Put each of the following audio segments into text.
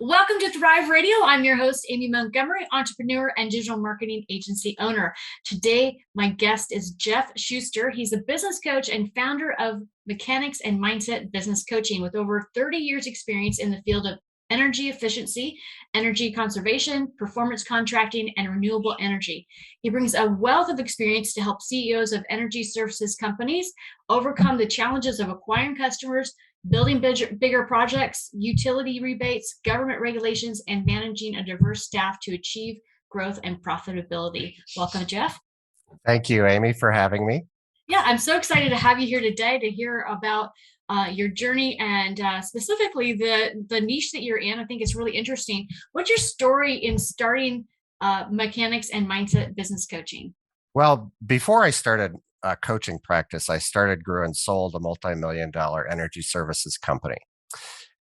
Welcome to Thrive Radio. I'm your host, Amy Montgomery, entrepreneur and digital marketing agency owner. Today, my guest is Jeff Schuster. He's a business coach and founder of Mechanics and Mindset Business Coaching with over 30 years experience in the field of energy efficiency, energy conservation, performance contracting, and renewable energy. He brings a wealth of experience to help CEOs of energy services companies overcome the challenges of acquiring customers, building bigger projects, utility rebates, government regulations, and managing a diverse staff to achieve growth and profitability. Welcome, Jeff. Thank you, Amy, for having me. Yeah, I'm so excited to have you here today to hear about your journey and specifically the niche that you're in. I think it's really interesting. What's your story in starting Mechanics and Mindset Business Coaching? Well, before I started coaching practice, I started, grew, and sold a multi-million-dollar energy services company.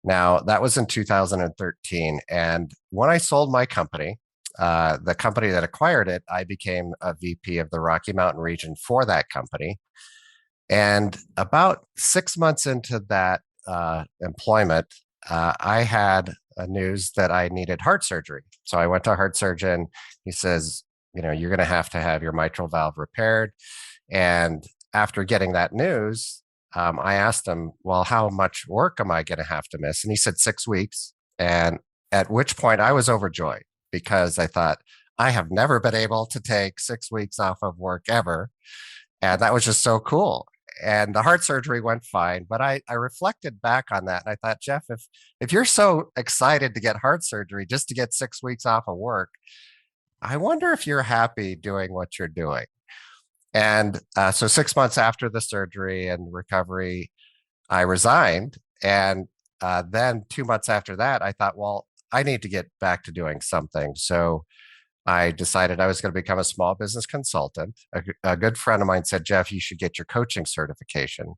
Now, that was in 2013. And when I sold my company, the company that acquired it, I became a VP of the Rocky Mountain region for that company. And about 6 months into that employment, I had news that I needed heart surgery. So I went to a heart surgeon. He says, you're going to have your mitral valve repaired. And after getting that news, I asked him, well, how much work am I going to have to miss? And he said 6 weeks. And at which point I was overjoyed because I thought, I have never been able to take 6 weeks off of work ever. And that was just so cool. And the heart surgery went fine. But I reflected back on that. And I thought, Jeff, if you're so excited to get heart surgery just to get 6 weeks off of work, I wonder if you're happy doing what you're doing. And so 6 months after the surgery and recovery, I resigned. And then 2 months after that, I thought, well, I need to get back to doing something. So I decided I was going to become a small business consultant. A good friend of mine said, Jeff, you should get your coaching certification.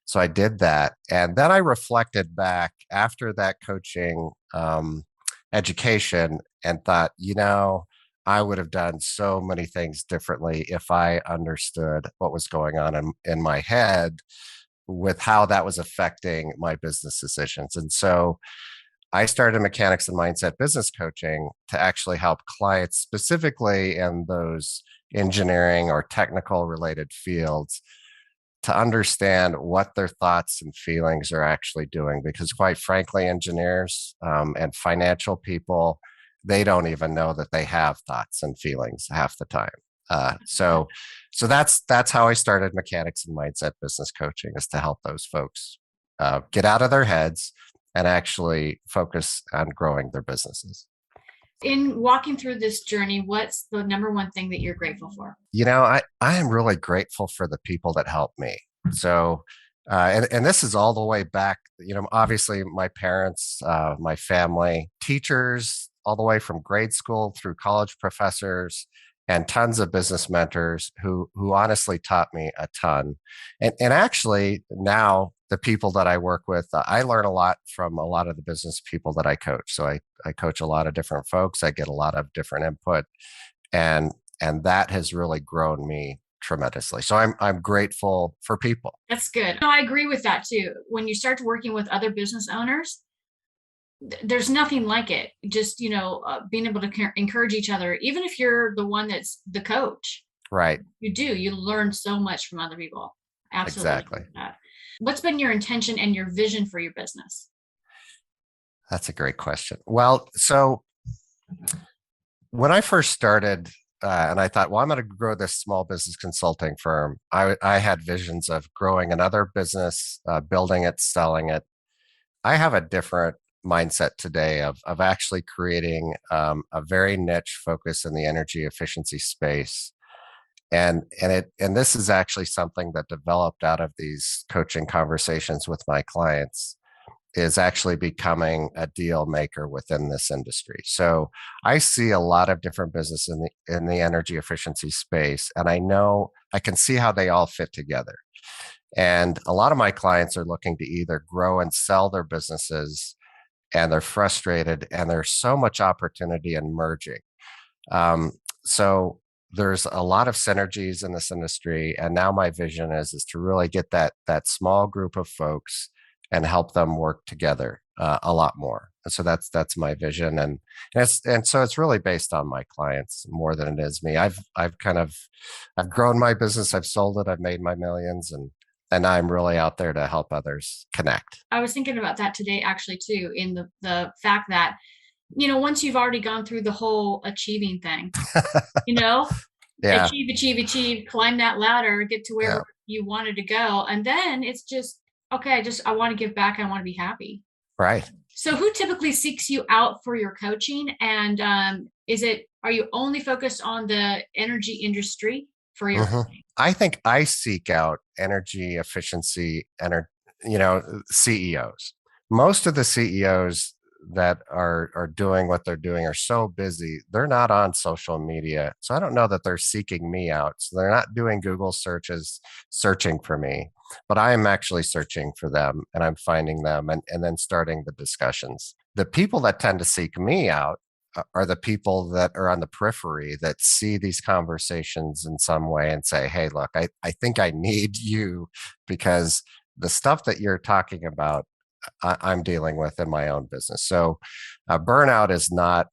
So I did that. And then I reflected back after that coaching education and thought, I would have done so many things differently if I understood what was going on in my head with how that was affecting my business decisions. And so I started Mechanics and Mindset Business Coaching to actually help clients specifically in those engineering or technical related fields to understand what their thoughts and feelings are actually doing. Because quite frankly, engineers and financial people, they don't even know that they have thoughts and feelings half the time. So that's how I started Mechanics and Mindset Business Coaching, is to help those folks get out of their heads and actually focus on growing their businesses. In walking through this journey, what's the number one thing that you're grateful for? I am really grateful for the people that helped me. So, and this is all the way back, obviously my parents, my family, teachers, all the way from grade school through college professors and tons of business mentors who honestly taught me a ton. And actually now the people that I work with, I learn a lot from a lot of the business people that I coach. So I coach a lot of different folks. I get a lot of different input, and that has really grown me tremendously. So I'm grateful for people. That's good. No, I agree with that too. When you start working with other business owners, there's nothing like it. Just, being able to encourage each other, even if you're the one that's the coach. Right. You learn so much from other people. Absolutely. Exactly. What's been your intention and your vision for your business? That's a great question. Well, so when I first started, and I thought, well, I'm going to grow this small business consulting firm, I had visions of growing another business, building it, selling it. I have a different mindset today of actually creating a very niche focus in the energy efficiency space. And this is actually something that developed out of these coaching conversations with my clients, is actually becoming a deal maker within this industry. So I see a lot of different business in the energy efficiency space, and I can see how they all fit together. And a lot of my clients are looking to either grow and sell their businesses, and they're frustrated, and there's so much opportunity in merging. So there's a lot of synergies in this industry. And now my vision is to really get that small group of folks and help them work together. a lot more. And so that's my vision, and so it's really based on my clients more than it is me. I've grown my business, I've sold it, I've made my millions, and I'm really out there to help others connect. I was thinking about that today actually too, in the fact that, once you've already gone through the whole achieving thing, you know, Yeah, achieve, climb that ladder, get to where yeah, you wanted to go. And then it's just, okay, I want to give back. I want to be happy. right. So who typically seeks you out for your coaching? And are you only focused on the energy industry for your hmm coaching? I think I seek out energy efficiency, CEOs. Most of the CEOs that are doing what they're doing are so busy, they're not on social media. So I don't know that they're seeking me out. So they're not doing Google searches, searching for me, but I am actually searching for them and I'm finding them and then starting the discussions. The people that tend to seek me out are the people that are on the periphery that see these conversations in some way and say, hey, look, I think I need you because the stuff that you're talking about, I'm dealing with in my own business. So burnout is not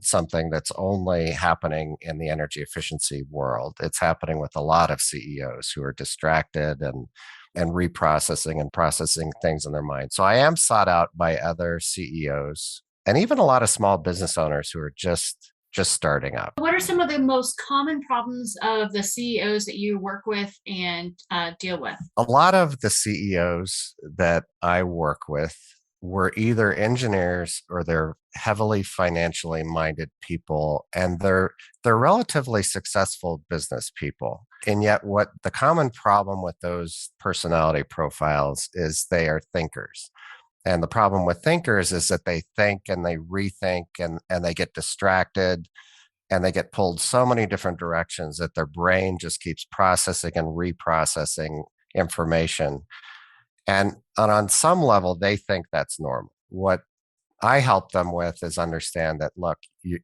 something that's only happening in the energy efficiency world. It's happening with a lot of CEOs who are distracted and reprocessing and processing things in their mind. So I am sought out by other CEOs and even a lot of small business owners who are just starting up. What are some of the most common problems of the CEOs that you work with and deal with? A lot of the CEOs that I work with were either engineers or they're heavily financially minded people, and they're relatively successful business people. And yet what the common problem with those personality profiles is they are thinkers. And the problem with thinkers is that they think and they rethink and they get distracted and they get pulled so many different directions that their brain just keeps processing and reprocessing information. And on some level, they think that's normal. What I help them with is understand that, look,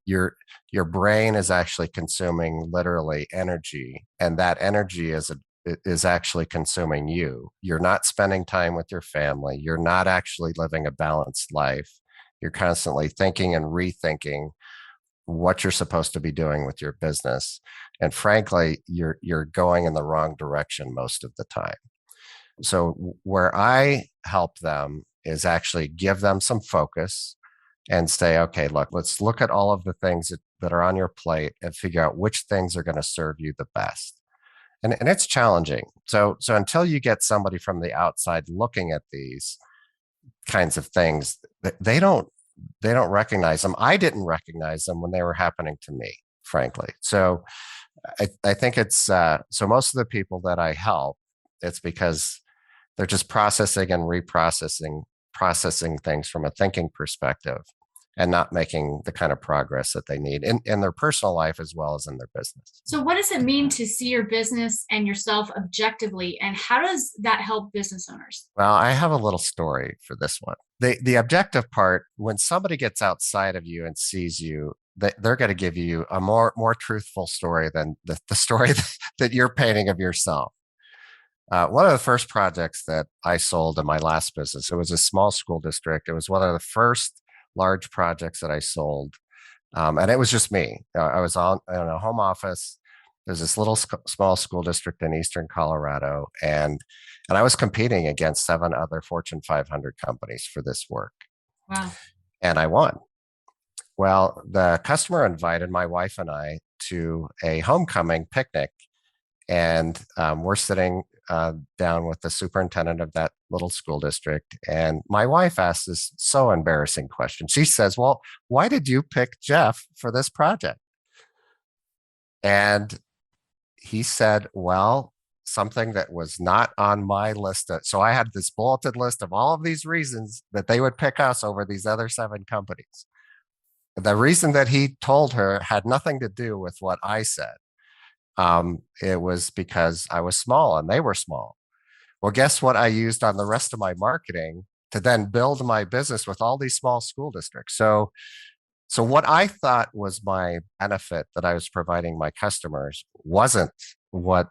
your brain is actually consuming literally energy, and that energy is actually consuming you. You're not spending time with your family. You're not actually living a balanced life. You're constantly thinking and rethinking what you're supposed to be doing with your business. And frankly, you're going in the wrong direction most of the time. So where I help them is actually give them some focus and say, okay, look, let's look at all of the things that are on your plate and figure out which things are going to serve you the best. And it's challenging. So until you get somebody from the outside looking at these kinds of things, they don't recognize them. I didn't recognize them when they were happening to me, frankly. So I think it's so most of the people that I help, it's because they're just processing and processing things from a thinking perspective and not making the kind of progress that they need in their personal life as well as in their business. So, what does it mean to see your business and yourself objectively, and how does that help business owners? Well, I have a little story for this one. The objective part, when somebody gets outside of you and sees you, they're going to give you a more truthful story than the story that you're painting of yourself. One of the first projects that I sold in my last business, it was a small school district. It was one of the first large projects that I sold. And it was just me. I was in a home office. There's this little small school district in Eastern Colorado. And I was competing against 7 other Fortune 500 companies for this work. Wow. And I won. Well, the customer invited my wife and I to a homecoming picnic, and we're sitting down with the superintendent of that little school district. And my wife asked this so embarrassing question. She says, well, why did you pick Jeff for this project? And he said, well, something that was not on my list. So I had this bulleted list of all of these reasons that they would pick us over these other 7 companies. The reason that he told her had nothing to do with what I said. It was because I was small and they were small. Well, guess what I used on the rest of my marketing to then build my business with all these small school districts. So what I thought was my benefit that I was providing my customers wasn't what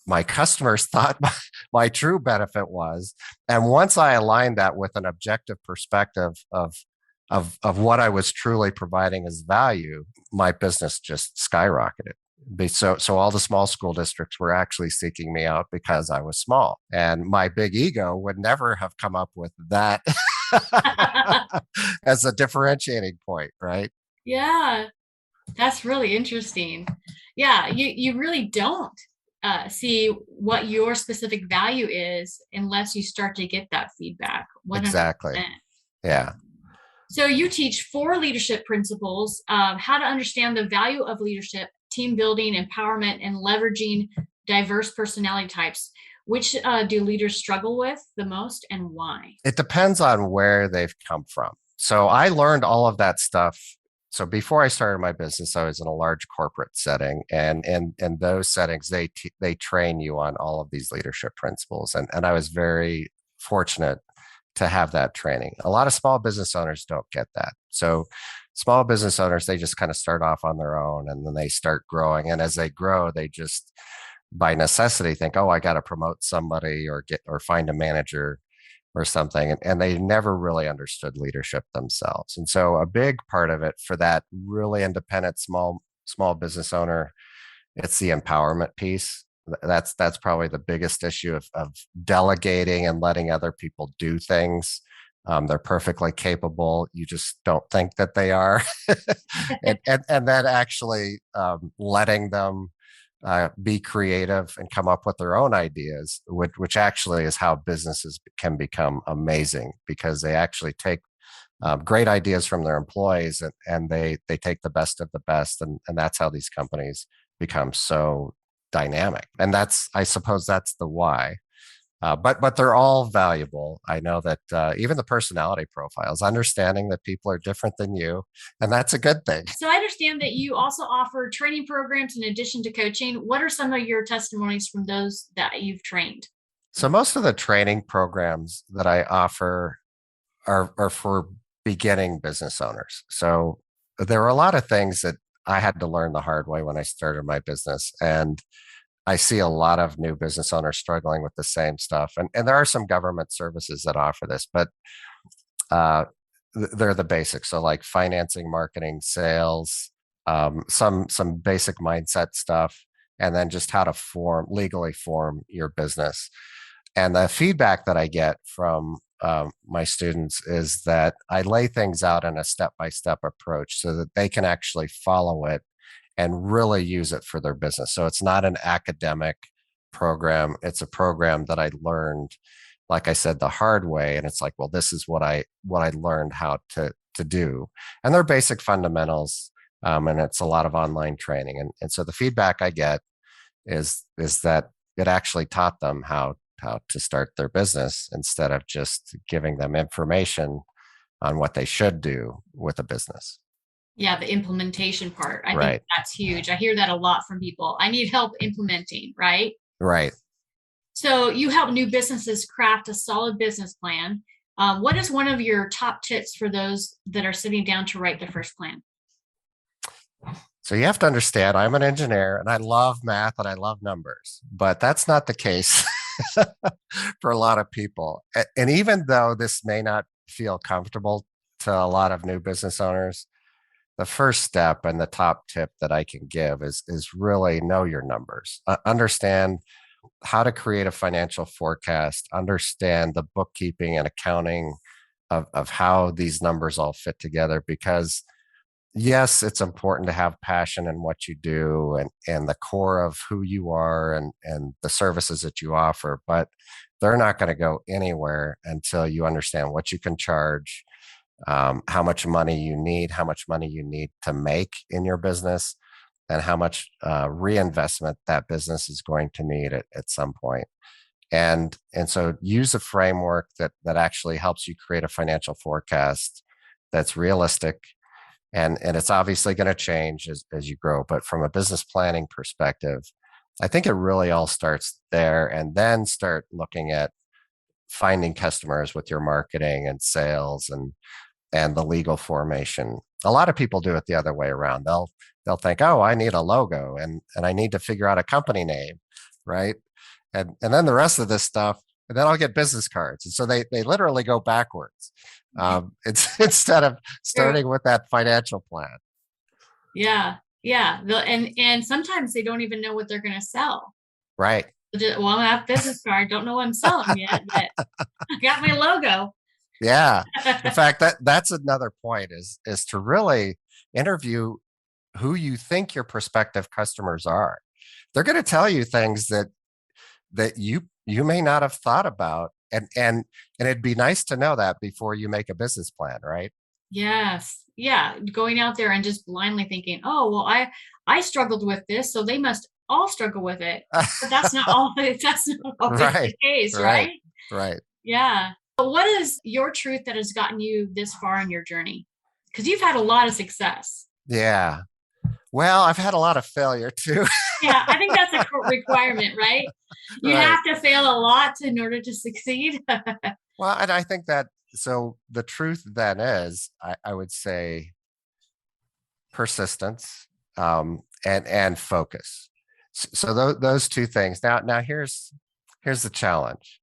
my customers thought my true benefit was. And once I aligned that with an objective perspective of what I was truly providing as value, my business just skyrocketed. So all the small school districts were actually seeking me out because I was small, and my big ego would never have come up with that as a differentiating point, right? Yeah, that's really interesting. Yeah, you really don't see what your specific value is unless you start to get that feedback. 100%. Exactly. Yeah. So you teach four leadership principles of how to understand the value of leadership, team building, empowerment, and leveraging diverse personality types. Which do leaders struggle with the most, and why? It depends on where they've come from. So I learned all of that stuff. So before I started my business, I was in a large corporate setting, and in those settings, they train you on all of these leadership principles, and I was very fortunate to have that training. A lot of small business owners don't get that. So small business owners, they just kind of start off on their own, and then they start growing, and as they grow, they just by necessity think, oh, I got to promote somebody or get or find a manager or something, and they never really understood leadership themselves. And so a big part of it for that really independent small business owner, it's the empowerment piece. That's probably the biggest issue of delegating and letting other people do things. They're perfectly capable, you just don't think that they are. And then actually letting them be creative and come up with their own ideas, which actually is how businesses can become amazing, because they actually take great ideas from their employees, and they take the best of the best, and that's how these companies become so dynamic. And that's, I suppose, that's the why. But they're all valuable. I know that even the personality profiles, understanding that people are different than you, and that's a good thing. So I understand that you also offer training programs in addition to coaching. What are some of your testimonies from those that you've trained? So most of the training programs that I offer are for beginning business owners. So there are a lot of things that I had to learn the hard way when I started my business. And I see a lot of new business owners struggling with the same stuff. And there are some government services that offer this, but uh, they're the basics. So like financing, marketing, sales, some basic mindset stuff, and then just how to legally form your business. And the feedback that I get from my students is that I lay things out in a step-by-step approach so that they can actually follow it and really use it for their business. So it's not an academic program. It's a program that I learned, like I said, the hard way. And it's like, well, this is what I learned how to do. And they're basic fundamentals. And it's a lot of online training. And so the feedback I get is that it actually taught them how to start their business instead of just giving them information on what they should do with a business. Yeah, the implementation part. I think Right. that's huge. I hear that a lot from people. I need help implementing, right? Right. So you help new businesses craft a solid business plan. What is one of your top tips for those that are sitting down to write their first plan? So you have to understand, I'm an engineer and I love math and I love numbers, but that's not the case for a lot of people. And even though this may not feel comfortable to a lot of new business owners, the first step and the top tip that I can give is really know your numbers. Understand how to create a financial forecast, understand the bookkeeping and accounting of how these numbers all fit together. Because yes, it's important to have passion in what you do and the core of who you are and the services that you offer, but they're not going to go anywhere until you understand what you can charge, how much money you need, how much money you need to make in your business, and how much reinvestment that business is going to need at some point. And so use a framework that actually helps you create a financial forecast that's realistic. And it's obviously going to change as you grow. But from a business planning perspective, I think it really all starts there, and then start looking at finding customers with your marketing and sales and the legal formation. A lot of people do it the other way around. They'll think, oh, I need a logo and I need to figure out a company name. right? And then the rest of this stuff, and then I'll get business cards. And so they literally go backwards. It's instead of True. starting with that financial plan. Yeah. Yeah. And sometimes they don't even know what they're going to sell. Right. Well, I have a business card. Don't know what I'm selling yet, but I got my logo. Yeah. In fact, that's another point is to really interview who you think your prospective customers are. They're going to tell you things that you may not have thought about. And it'd be nice to know that before you make a business plan, right? Yes. Yeah. Going out there and just blindly thinking, oh, well, I struggled with this, so they must all struggle with it. But that's not always that's not always the Right. case, Right. right? Right. Yeah. But what is your truth that has gotten you this far in your journey? Because you've had a lot of success. Yeah. Well, I've had a lot of failure too. Yeah, I think that's a requirement, right? You Right. have to fail a lot in order to succeed. Well, and I think that so the truth then is, I would say persistence, and focus. So those two things. Now here's the challenge.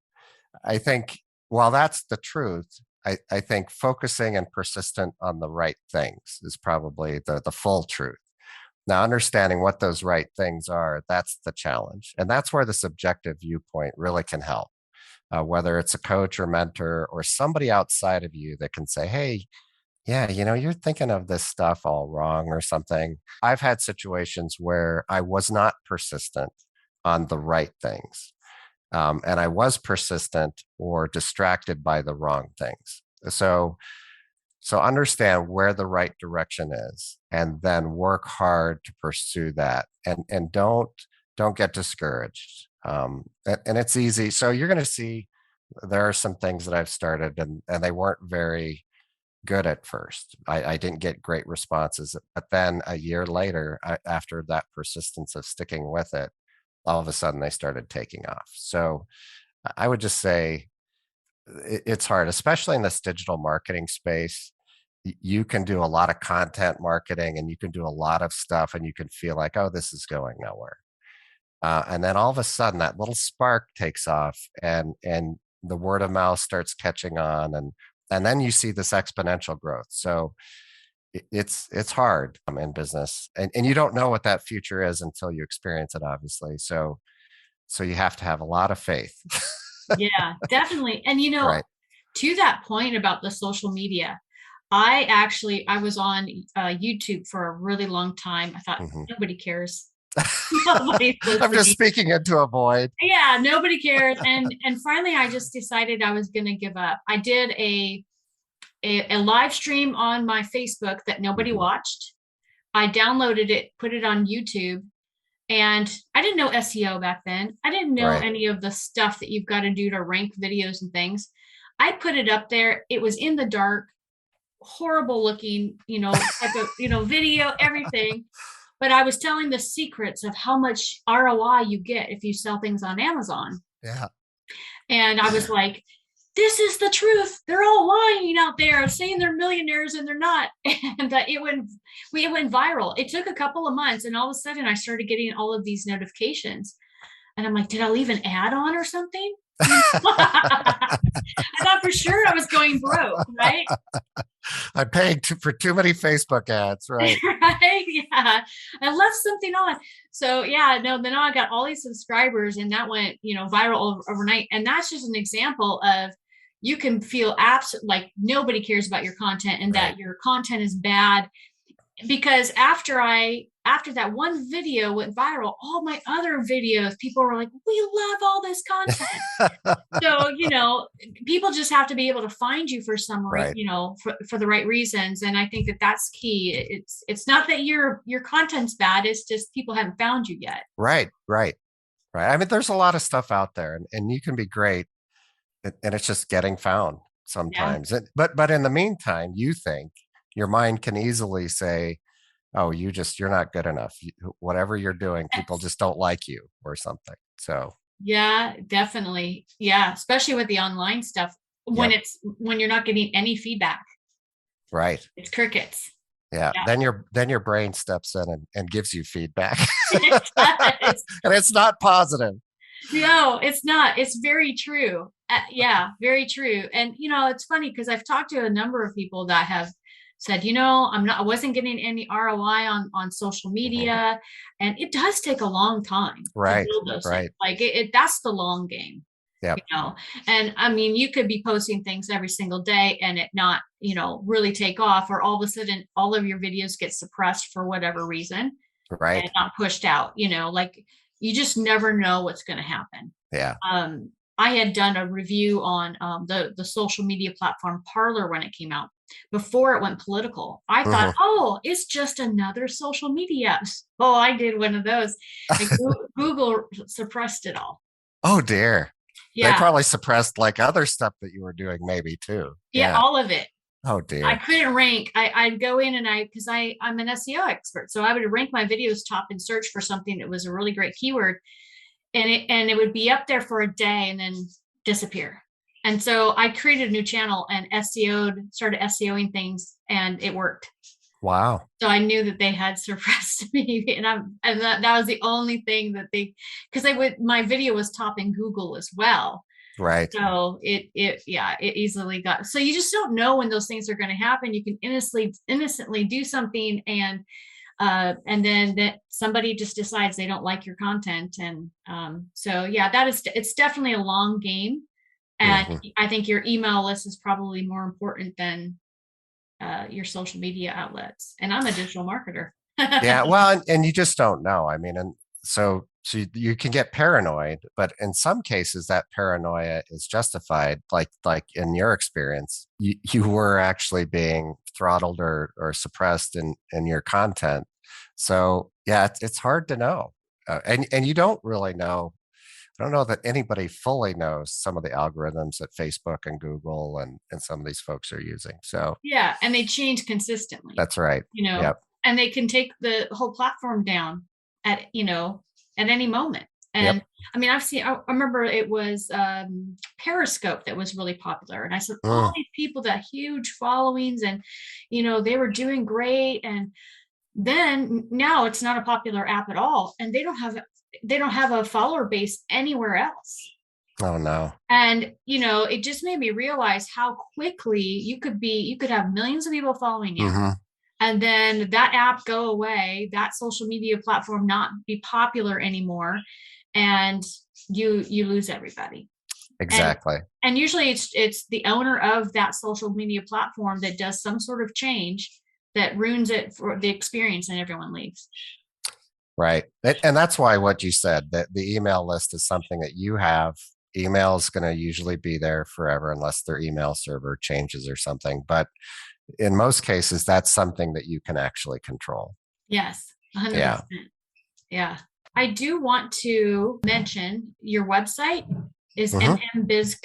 I think while that's the truth, I think focusing and persistent on the right things is probably the full truth. Now, understanding what those right things are, that's the challenge. And that's where the subjective viewpoint really can help, whether it's a coach or mentor or somebody outside of you that can say, hey, yeah, you're thinking of this stuff all wrong or something. I've had situations where I was not persistent on the right things. And I was persistent or distracted by the wrong things. So, so understand where the right direction is, and then work hard to pursue that. And don't get discouraged. And it's easy. So you're going to see there are some things that I've started, and they weren't very good at first. I didn't get great responses, but then a year later, after that persistence of sticking with it, all of a sudden they started taking off. So I would just say it's hard, especially in this digital marketing space. You can do a lot of content marketing and you can do a lot of stuff and you can feel like, oh, this is going nowhere. And then all of a sudden that little spark takes off, and the word of mouth starts catching on, and then you see this exponential growth. So it's hard in business, and you don't know what that future is until you experience it, obviously. So you have to have a lot of faith. Yeah, definitely. And Right. to that point about the social media, I was on YouTube for a really long time. I thought Hmm. nobody cares. Nobody's I'm just listening. speaking into a void. Yeah, nobody cares. And finally I just decided I was going to give up. I did a live stream on my Facebook that nobody Hmm. watched. I downloaded it, put it on YouTube, and I didn't know SEO back then. I didn't know Right. any of the stuff that you've got to do to rank videos and things. I put it up there. It was in the dark, horrible looking, type of, video, everything. But I was telling the secrets of how much ROI you get if you sell things on Amazon. Yeah. And I was like, this is the truth. They're all lying out there saying they're millionaires and they're not. And it went viral. It took a couple of months, and all of a sudden I started getting all of these notifications. And I'm like, did I leave an ad on or something? I thought for sure I was going broke, right? I'm paying for too many Facebook ads. Right. Right? Yeah. I left something on. So yeah, no, then I got all these subscribers, and that went, viral overnight. And that's just an example of, you can feel like nobody cares about your content and Right. that your content is bad. Because after that one video went viral, all my other videos, people were like, we love all this content. So, people just have to be able to find you for some, Right. for the right reasons. And I think that that's key. It's not that your content's bad. It's just people haven't found you yet. Right. Right. Right. I mean, there's a lot of stuff out there, and you can be great, and it's just getting found Yeah. sometimes. But in the meantime, you think your mind can easily say, oh, you're not good enough. Whatever you're doing, people Yes. just don't like you or something. So, Yeah, definitely. Yeah. Especially with the online stuff, yep. when you're not getting any feedback, Right. it's crickets. Yeah. Yeah. Then your brain steps in and gives you feedback. It does. And it's not positive. No, it's not. It's very true. Yeah, very true. And it's funny because I've talked to a number of people that have said, I wasn't getting any ROI on social Mhm. media, and it does take a long time to Right, build those things. right. Like that's the long game, you Yep, know. And I mean, you could be posting things every single day and it not, really take off, or all of a sudden all of your videos get suppressed for whatever reason and right. not pushed out, like you just never know what's going to happen. Yeah. um, I had done a review on the social media platform Parlor when it came out before it went political. I thought, Mhm. oh, it's just another social media. Oh, I did one of those, and Google suppressed it all. Oh dear. They Yeah, probably suppressed like other stuff that you were doing maybe too. yeah, Yeah. all of it. Oh I dear. couldn't rank. I'd go in and because I'm an SEO expert, so I would rank my videos top and search for something that was a really great keyword, and it would be up there for a day and then disappear. And so I created a new channel and started SEOing things, and it worked. Wow. So I knew that they had suppressed me, and that was the only thing that because my video was top in Google as well. Right. So it easily got. So you just don't know when those things are going to happen. You can innocently do something, and then that somebody just decides they don't like your content. And so yeah, it's definitely a long game. And Mhm. I think your email list is probably more important than your social media outlets. And I'm a digital marketer. Yeah, well, and you just don't know. I mean, and so you can get paranoid, but in some cases that paranoia is justified. Like in your experience, you were actually being throttled or suppressed in your content. So yeah, it's hard to know, and you don't really know. I don't know that anybody fully knows some of the algorithms that Facebook and Google and some of these folks are using. So Yeah, and they change consistently, that's right. you know, Yep. and they can take the whole platform down at any moment. And Yep. I mean, I remember it was Periscope that was really popular. And I said, all Mm, these people that huge followings, and they were doing great. And then now it's not a popular app at all. And they don't have a follower base anywhere else. oh no. And it just made me realize how quickly you could have millions of people following you, Hmm. and then that app go away, that social media platform not be popular anymore, and you lose everybody. and Exactly. and usually it's the owner of that social media platform that does some sort of change that ruins it for the experience, and everyone leaves. Right. And that's why what you said, that the email list is something that you have. Email is going to usually be there forever unless their email server changes or something. But in most cases, that's something that you can actually control. Yes, Yeah. 100%. Yeah. I do want to mention your website is Hmm.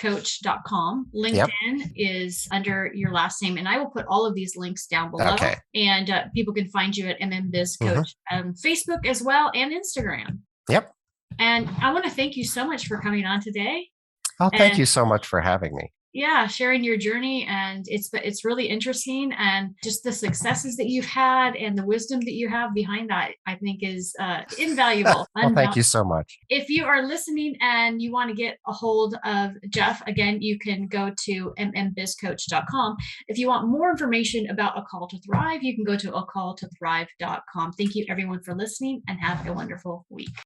mmbizcoach.com. Yep. LinkedIn is under your last name. And I will put all of these links down below. Okay. And people can find you at Hmm. mmbizcoach on Facebook as well, and Instagram. Yep. And I want to thank you so much for coming on today. Oh, thank And you so much for having me. yeah, sharing your journey, and it's really interesting, and just the successes that you've had and the wisdom that you have behind that, I think is invaluable. Well, thank you so much. If you are listening and you want to get a hold of Jeff, again, you can go to mmbizcoach.com. If you want more information about A Call to Thrive, you can go to acalltothrive.com. Thank you everyone for listening, and have a wonderful week.